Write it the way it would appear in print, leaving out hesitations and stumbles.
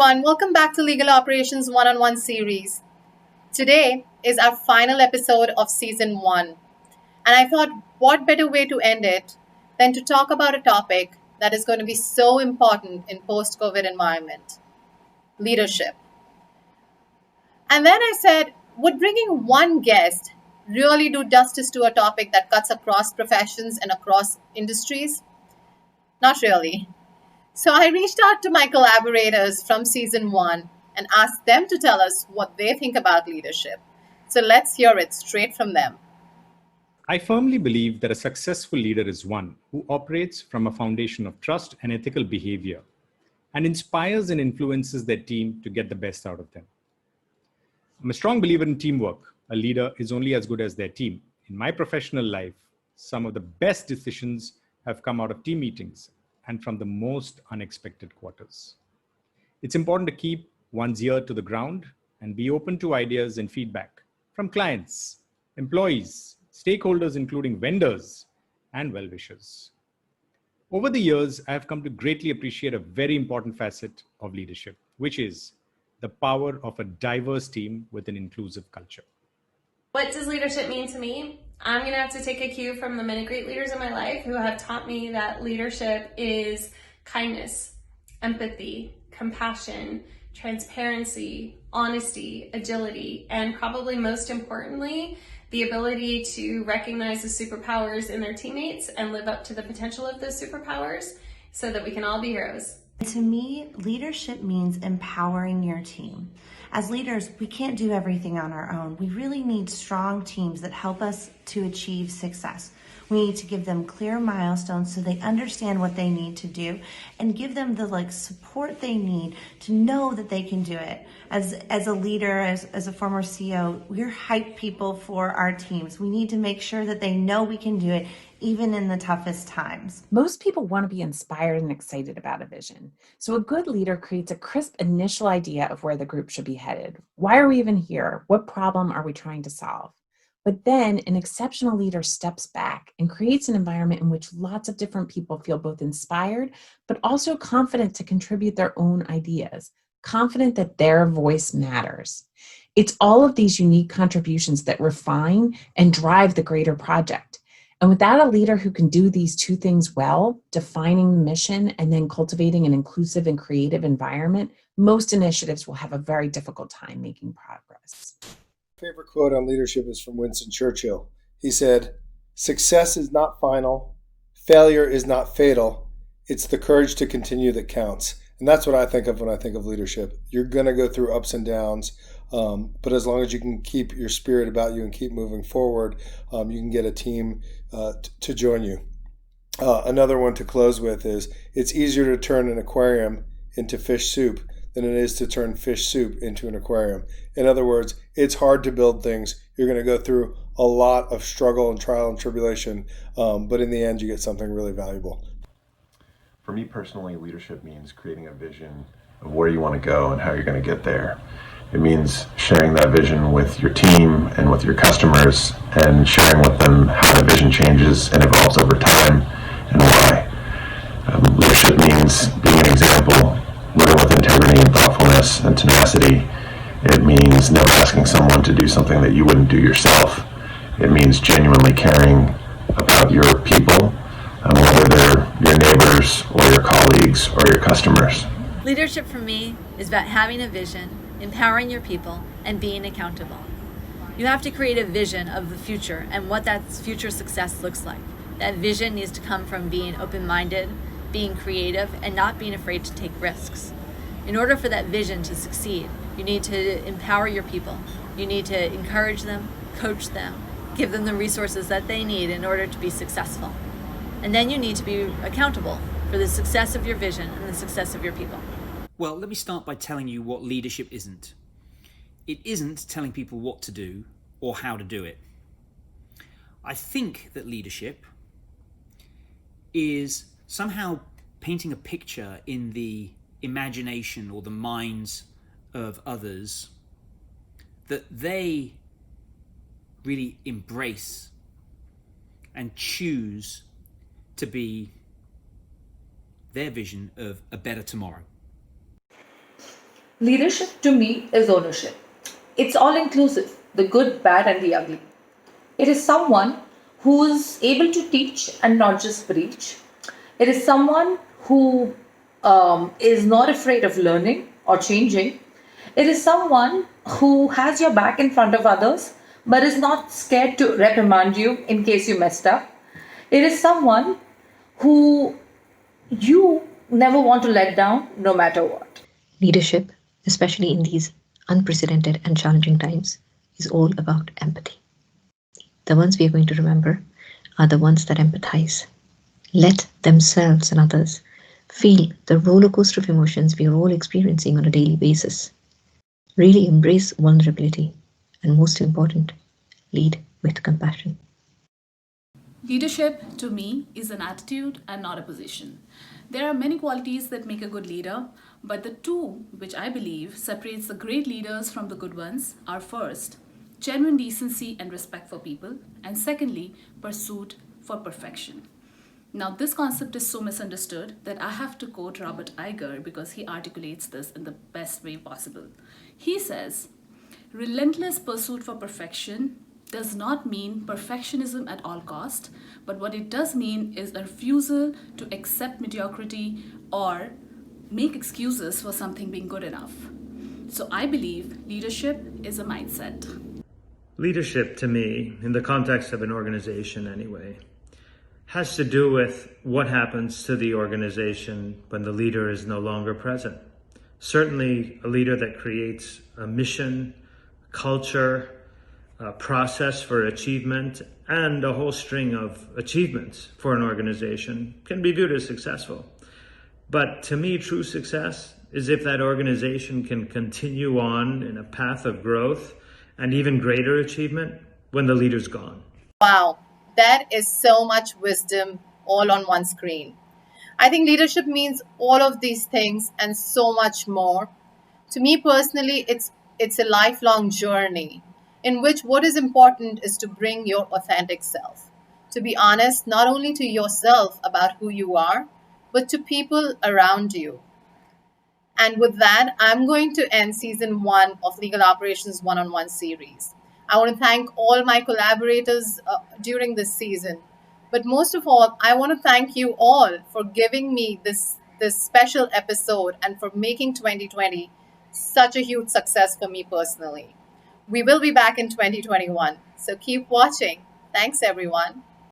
everyone. Welcome back to Legal Operations One-on-One series. Today is our final episode of season 1. And I thought, what better way to end it than to talk about a topic that is going to be so important in post-COVID environment, leadership. And then I said, would bringing one guest really do justice to a topic that cuts across professions and across industries? Not really. So I reached out to my collaborators from season 1 and asked them to tell us what they think about leadership. So let's hear it straight from them. I firmly believe that a successful leader is one who operates from a foundation of trust and ethical behavior and inspires and influences their team to get the best out of them. I'm a strong believer in teamwork. A leader is only as good as their team. In my professional life, some of the best decisions have come out of team meetings and from the most unexpected quarters. It's important to keep one's ear to the ground and be open to ideas and feedback from clients, employees, stakeholders, including vendors and well-wishers. Over the years, I have come to greatly appreciate a very important facet of leadership, which is the power of a diverse team with an inclusive culture. What does leadership mean to me? I'm going to have to take a cue from the many great leaders in my life who have taught me that leadership is kindness, empathy, compassion, transparency, honesty, agility, and probably most importantly, the ability to recognize the superpowers in their teammates and live up to the potential of those superpowers so that we can all be heroes. To me, leadership means empowering your team. As leaders, we can't do everything on our own. We really need strong teams that help us to achieve success. We need to give them clear milestones so they understand what they need to do and give them the support they need to know that they can do it. As a leader, as a former CEO, we're hype people for our teams. We need to make sure that they know we can do it even in the toughest times. Most people want to be inspired and excited about a vision. So a good leader creates a crisp initial idea of where the group should be headed. Why are we even here? What problem are we trying to solve? But then an exceptional leader steps back and creates an environment in which lots of different people feel both inspired, but also confident to contribute their own ideas, confident that their voice matters. It's all of these unique contributions that refine and drive the greater project. And without a leader who can do these two things well, defining the mission and then cultivating an inclusive and creative environment, most initiatives will have a very difficult time making progress. My favorite quote on leadership is from Winston Churchill. He said, "Success is not final. Failure is not fatal. It's the courage to continue that counts." And that's what I think of when I think of leadership. You're going to go through ups and downs, but as long as you can keep your spirit about you and keep moving forward, you can get a team to join you. Another one to close with is, it's easier to turn an aquarium into fish soup than it is to turn fish soup into an aquarium. In other words, it's hard to build things. You're going to go through a lot of struggle and trial and tribulation, but in the end, you get something really valuable. For me personally, leadership means creating a vision of where you want to go and how you're going to get there. It means sharing that vision with your team and with your customers and sharing with them how that vision changes and evolves over time and why. Leadership means being an example, living with integrity and thoughtfulness and tenacity. It means never asking someone to do something that you wouldn't do yourself. It means genuinely caring about your people, whether they're your neighbors or your colleagues or your customers. Leadership for me is about having a vision, empowering your people, and being accountable. You have to create a vision of the future and what that future success looks like. That vision needs to come from being open-minded, being creative, and not being afraid to take risks. In order for that vision to succeed, you need to empower your people. You need to encourage them, coach them, give them the resources that they need in order to be successful. And then you need to be accountable for the success of your vision and the success of your people. Well, let me start by telling you what leadership isn't. It isn't telling people what to do or how to do it. I think that leadership is somehow painting a picture in the imagination or the minds of others that they really embrace and choose to be their vision of a better tomorrow. Leadership to me is ownership. It's all inclusive, the good, bad, and the ugly. It is someone who is able to teach and not just preach. It is someone who is not afraid of learning or changing. It is someone who has your back in front of others but is not scared to reprimand you in case you messed up. It is someone who you never want to let down no matter what. Leadership, especially in these unprecedented and challenging times, is all about empathy. The ones we are going to remember are the ones that empathize, let themselves and others feel the roller coaster of emotions we are all experiencing on a daily basis. Really embrace vulnerability, and most important, lead with compassion. Leadership, to me, is an attitude and not a position. There are many qualities that make a good leader, but the two which I believe separates the great leaders from the good ones are first, genuine decency and respect for people, and secondly, pursuit for perfection. Now, this concept is so misunderstood that I have to quote Robert Iger because he articulates this in the best way possible. He says, relentless pursuit for perfection does not mean perfectionism at all cost, but what it does mean is a refusal to accept mediocrity or make excuses for something being good enough. So I believe leadership is a mindset. Leadership, to me, in the context of an organization anyway, has to do with what happens to the organization when the leader is no longer present. Certainly, a leader that creates a mission, culture, a process for achievement, and a whole string of achievements for an organization can be viewed as successful. But to me, true success is if that organization can continue on in a path of growth and even greater achievement when the leader's gone. Wow, that is so much wisdom all on one screen. I think leadership means all of these things and so much more. To me personally, it's a lifelong journey in which what is important is to bring your authentic self. To be honest, not only to yourself about who you are, but to people around you. And with that, I'm going to end season one of Legal Operations One on One series. I want to thank all my collaborators during this season. But most of all, I want to thank you all for giving me this special episode and for making 2020 such a huge success for me personally. We will be back in 2021. So keep watching. Thanks, everyone.